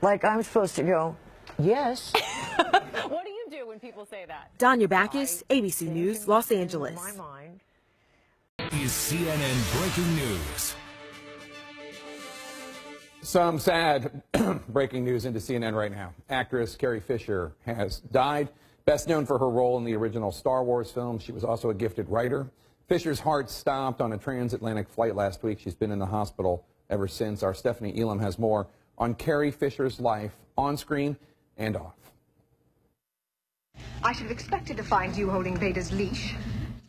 Like I'm supposed to go, yes. What do you do when people say that? Danya Backus, ABC News, Los Angeles. Is CNN breaking news. Some sad breaking news into CNN right now. Actress Carrie Fisher has died. Best known for her role in the original Star Wars film, she was also a gifted writer. Fisher's heart stopped on a transatlantic flight last week. She's been in the hospital ever since. Our Stephanie Elam has more on Carrie Fisher's life on screen and off. I should have expected to find you holding Vader's leash.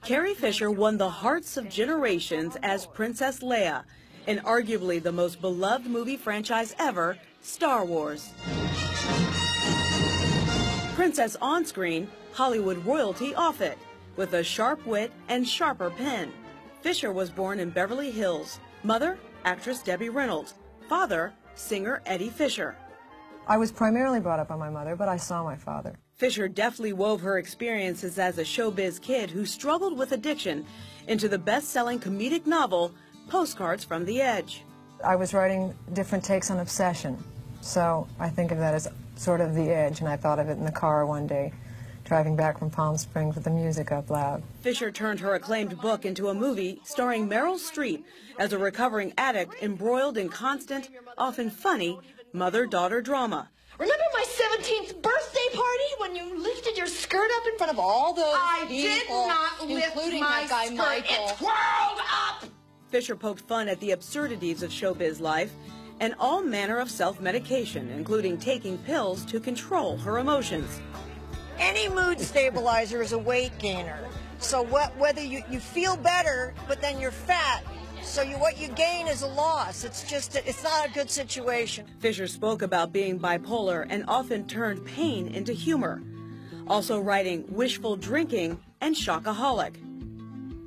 Carrie Fisher won the hearts of generations as Princess Leia in arguably the most beloved movie franchise ever, Star Wars. Princess on screen, Hollywood royalty off it, with a sharp wit and sharper pen. Fisher was born in Beverly Hills. Mother, actress Debbie Reynolds. Father, singer Eddie Fisher. I was primarily brought up by my mother, but I saw my father. Fisher deftly wove her experiences as a showbiz kid who struggled with addiction into the best-selling comedic novel, Postcards from the Edge. I was writing different takes on obsession, so I think of that as sort of the edge, and I thought of it in the car one day, driving back from Palm Springs with the music up loud. Fisher turned her acclaimed book into a movie starring Meryl Streep as a recovering addict embroiled in constant, often funny, mother-daughter drama. Remember my 17th birthday party when you lifted your skirt up in front of all those people, did not lift including my that guy skirt. Michael? It twirled up! Fisher poked fun at the absurdities of showbiz life and all manner of self-medication, including taking pills to control her emotions. Any mood stabilizer is a weight gainer. So whether you feel better, but then you're fat, so what you gain is a loss. It's not a good situation. Fisher spoke about being bipolar and often turned pain into humor, also writing wishful drinking and shockaholic.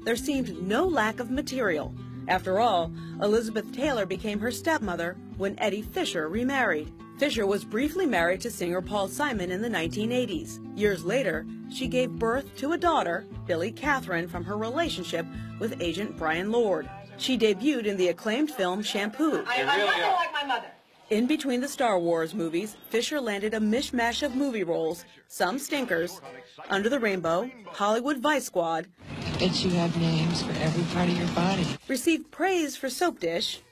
There seemed no lack of material. After all, Elizabeth Taylor became her stepmother when Eddie Fisher remarried. Fisher was briefly married to singer Paul Simon in the 1980s. Years later, she gave birth to a daughter, Billy Catherine, from her relationship with agent Brian Lord. She debuted in the acclaimed film Shampoo. I'm nothing like my mother. In between the Star Wars movies, Fisher landed a mishmash of movie roles, some stinkers, Under the Rainbow, Hollywood Vice Squad. I bet you have names for every part of your body. Received praise for Soap Dish.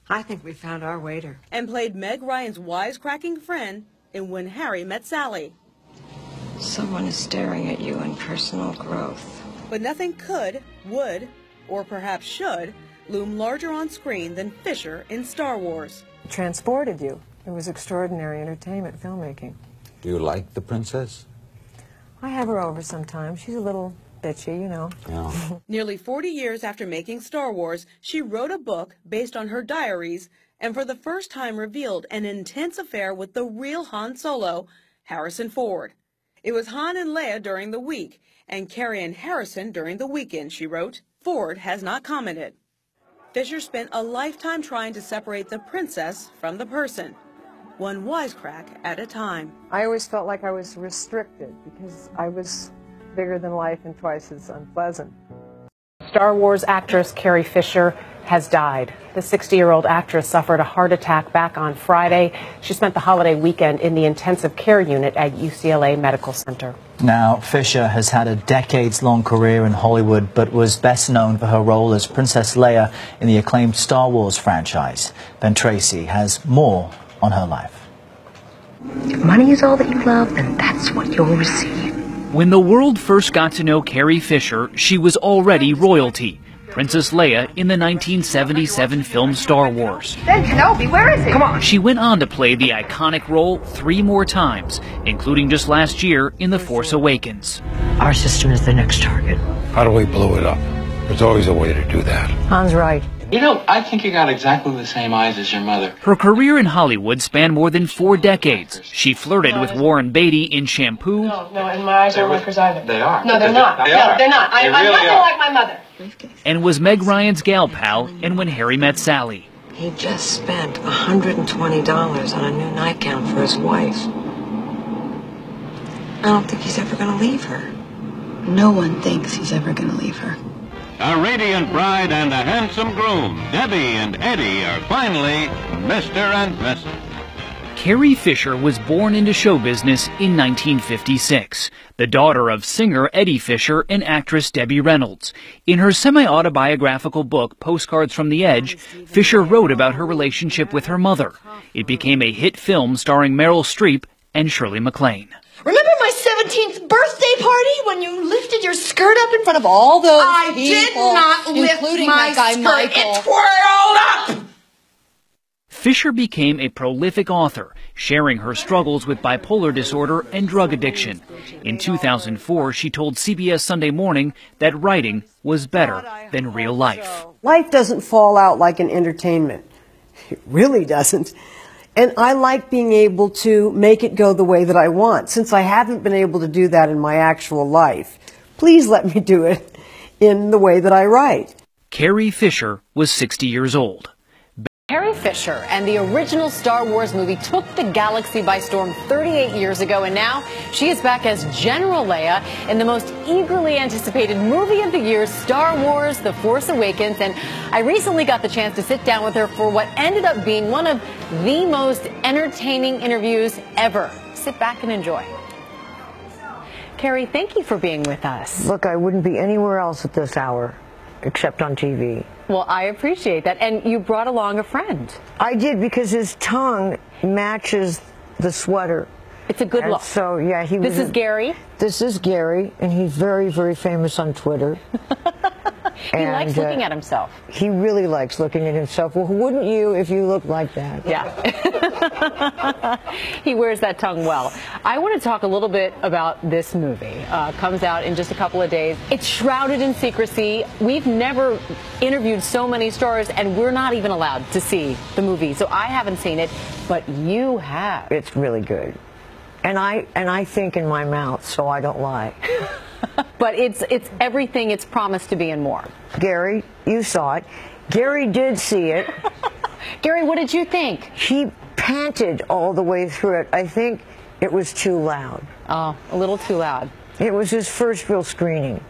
I think we found our waiter. And played Meg Ryan's wisecracking friend in When Harry Met Sally. Someone is staring at you in personal growth. But nothing could, would, or perhaps should loom larger on screen than Fisher in Star Wars. It transported you. It was extraordinary entertainment filmmaking. Do you like the princess? I have her over sometimes. She's a little bitchy, you know. Yeah. Nearly 40 years after making Star Wars, she wrote a book based on her diaries and for the first time revealed an intense affair with the real Han Solo, Harrison Ford. It was Han and Leia during the week, and Carrie and Harrison during the weekend, she wrote. Ford has not commented. Fisher spent a lifetime trying to separate the princess from the person, one wisecrack at a time. I always felt like I was restricted because I was bigger than life and twice as unpleasant. Star Wars actress Carrie Fisher has died. The 60-year-old actress suffered a heart attack back on Friday. She spent the holiday weekend in the intensive care unit at UCLA Medical Center. Now, Fisher has had a decades-long career in Hollywood, but was best known for her role as Princess Leia in the acclaimed Star Wars franchise. Ben Tracy has more on her life. If money is all that you love, then that's what you'll receive. When the world first got to know Carrie Fisher, she was already royalty. Princess Leia in the 1977 film Star Wars. Ben Kenobi, where is he? Come on. She went on to play the iconic role 3 more times, including just last year in The Force Awakens. Our system is the next target. How do we blow it up? There's always a way to do that. Han's right. You know, I think you got exactly the same eyes as your mother. Her career in Hollywood spanned more than 4 decades. She flirted with Warren Beatty in Shampoo. No, and my eyes aren't workers either. They are. No, they're not. No, they're not. I'm nothing like my mother. And was Meg Ryan's gal pal in When Harry Met Sally. He just spent $120 on a new nightgown for his wife. I don't think he's ever going to leave her. No one thinks he's ever going to leave her. A radiant bride and a handsome groom, Debbie and Eddie, are finally Mr. and Mrs. Carrie Fisher was born into show business in 1956, the daughter of singer Eddie Fisher and actress Debbie Reynolds. In her semi-autobiographical book, Postcards from the Edge, Fisher wrote about her relationship with her mother. It became a hit film starring Meryl Streep and Shirley MacLaine. Remember my 17th birthday party when you lifted your skirt up in front of all those people? I did not lift including my that guy skirt. Michael. It twirled up! Fisher became a prolific author, sharing her struggles with bipolar disorder and drug addiction. In 2004, she told CBS Sunday Morning that writing was better than real life. Life doesn't fall out like an entertainment. It really doesn't. And I like being able to make it go the way that I want, since I haven't been able to do that in my actual life. Please let me do it in the way that I write. Carrie Fisher was 60 years old. Carrie Fisher and the original Star Wars movie took the galaxy by storm 38 years ago, and now she is back as General Leia in the most eagerly anticipated movie of the year, Star Wars: The Force Awakens. And I recently got the chance to sit down with her for what ended up being one of the most entertaining interviews ever. Sit back and enjoy. Carrie, thank you for being with us. Look, I wouldn't be anywhere else at this hour except on TV. Well, I appreciate that. And you brought along a friend. I did, because his tongue matches the sweater. It's a good look. So, yeah, This is Gary? This is Gary, and he's very, very famous on Twitter. He likes looking at himself. He really likes looking at himself. Well, wouldn't you if you looked like that? Yeah. He wears that tongue well. I want to talk a little bit about this movie. Comes out in just a couple of days. It's shrouded in secrecy. We've never interviewed so many stars, and we're not even allowed to see the movie. So I haven't seen it, but you have. It's really good. And I think in my mouth, so I don't lie. But it's everything it's promised to be and more. Gary, you saw it. Gary did see it. Gary, what did you think? He panted all the way through it. I think it was too loud. Oh, a little too loud. It was his first real screening.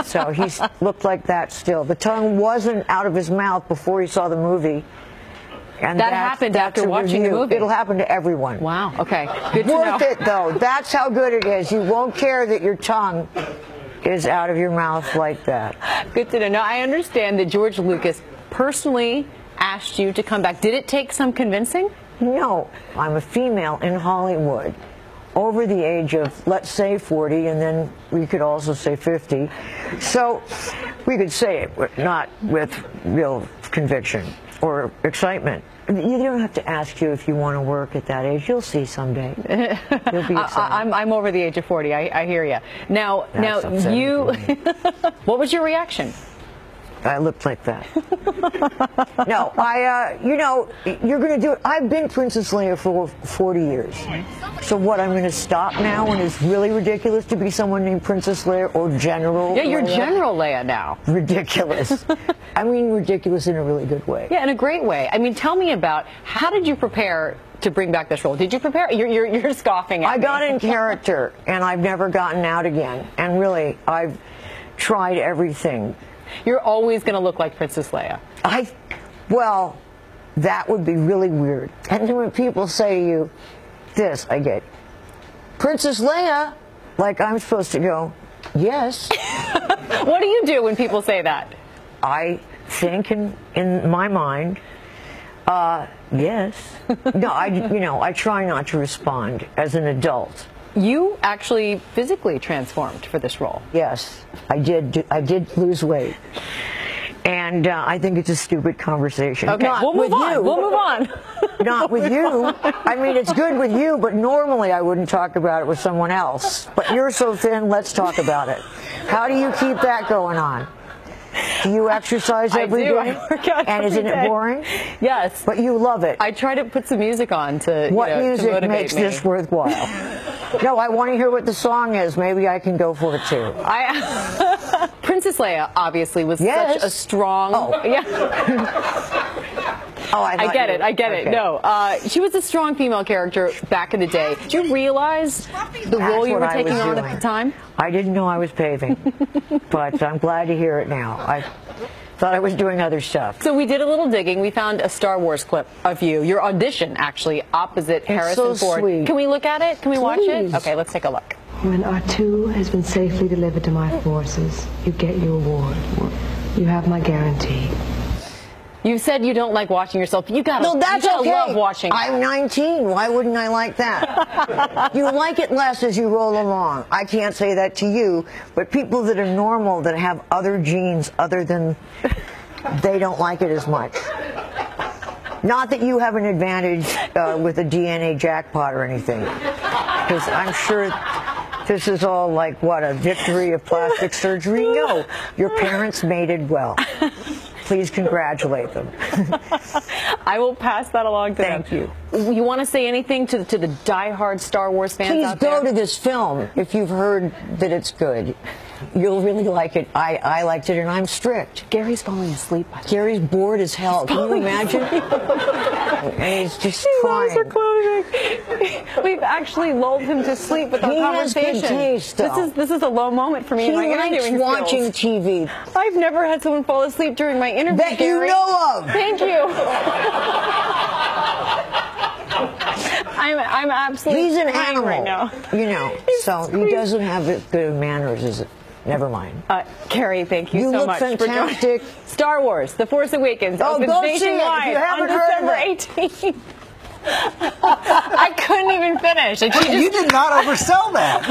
So he looked like that still. The tongue wasn't out of his mouth before he saw the movie. And that happened after watching the movie. It'll happen to everyone. Wow. Okay. Good to know. Worth it, though. That's how good it is. You won't care that your tongue is out of your mouth like that. Good to know. Now, I understand that George Lucas personally asked you to come back. Did it take some convincing? No. I'm a female in Hollywood, over the age of, let's say, 40, and then we could also say 50. So we could say it, but not with real conviction or excitement. You don't have to ask you if you want to work at that age. You'll see someday. You'll be excited. I'm over the age of 40. I hear you. Now you. What was your reaction? I looked like that. No, you know, you're going to do it. I've been Princess Leia for 40 years. So what, I'm going to stop now when it's really ridiculous to be someone named Princess Leia or General Leia? Yeah, you're General Leia now. Ridiculous. I mean ridiculous in a really good way. Yeah, in a great way. I mean, tell me about, how did you prepare to bring back this role? Did you prepare? You're scoffing at me. I got in character, and I've never gotten out again. And really, I've tried everything. You're always going to look like Princess Leia. Well, that would be really weird. And then when people say to you this, I get, Princess Leia, like I'm supposed to go, yes. What do you do when people say that? I think in my mind, yes. No, I try not to respond as an adult. You actually physically transformed for this role. Yes, I did lose weight. And I think it's a stupid conversation. Okay, not we'll move on. You. We'll move on. Not with you. I mean, it's good with you, but normally I wouldn't talk about it with someone else. But you're so thin, let's talk about it. How do you keep that going on? Do you exercise every day? I work out and isn't it boring? Yes. But you love it. I try to put some music on to What music to motivate makes me. this worthwhile? No, I want to hear what the song is. Maybe I can go for it too. Princess Leia obviously was such a strong. Oh. Yeah. Oh, I get it. Okay. No, she was a strong female character back in the day. Did you realize the role you were taking on at the time? I didn't know I was paving, but I'm glad to hear it now. thought I was doing other stuff. So we did a little digging. We found a Star Wars clip of you, your audition, actually, opposite Harrison Ford. Sweet. Can we look at it? Can we watch it? Okay, let's take a look. When R2 has been safely delivered to my forces, you get your award. You have my guarantee. You said you don't like watching yourself. You gotta, No, that's you gotta okay. love watching. I'm 19. Why wouldn't I like that? You like it less as you roll along. I can't say that to you, but people that are normal, that have other genes other than, they don't like it as much. Not that you have an advantage with a DNA jackpot or anything, because I'm sure this is all like, what, a victory of plastic surgery? No, your parents mated well. Please congratulate them. I will pass that along to them. Thank you. You want to say anything to the diehard Star Wars fans Please out there? go to this film if you've heard that it's good. You'll really like it. I liked it, and I'm strict. Gary's falling asleep. Gary's bored as hell. Can you imagine? And he's just crying. His eyes are closing. We've actually lulled him to sleep with our conversation. He has good taste, though. This is a low moment for me in my interviewing likes watching skills. TV. I've never had someone fall asleep during my interview, That Gary. you know of. Thank you. I'm absolutely He's an crying animal right now. You know, so he doesn't have as good manners as it. Never mind. Carrie, thank you so look much fantastic. for joining. Star Wars: The Force Awakens opens go see it if you nationwide on haven't heard December of it. 18th. I couldn't even finish. You did not oversell that.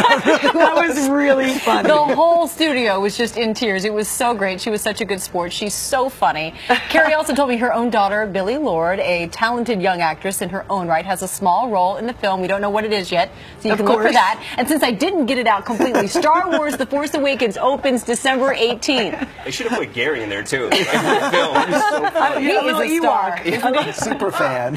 That was really funny. The whole studio was just in tears. It was so great. She was such a good sport. She's so funny. Carrie also told me her own daughter, Billie Lourd, a talented young actress in her own right, has a small role in the film. We don't know what it is yet, so you can look for that. And since I didn't get it out completely, Star Wars: The Force Awakens opens December 18th. They should have put Gary in there, too. In the film. He's so funny. He is a star. Super fan.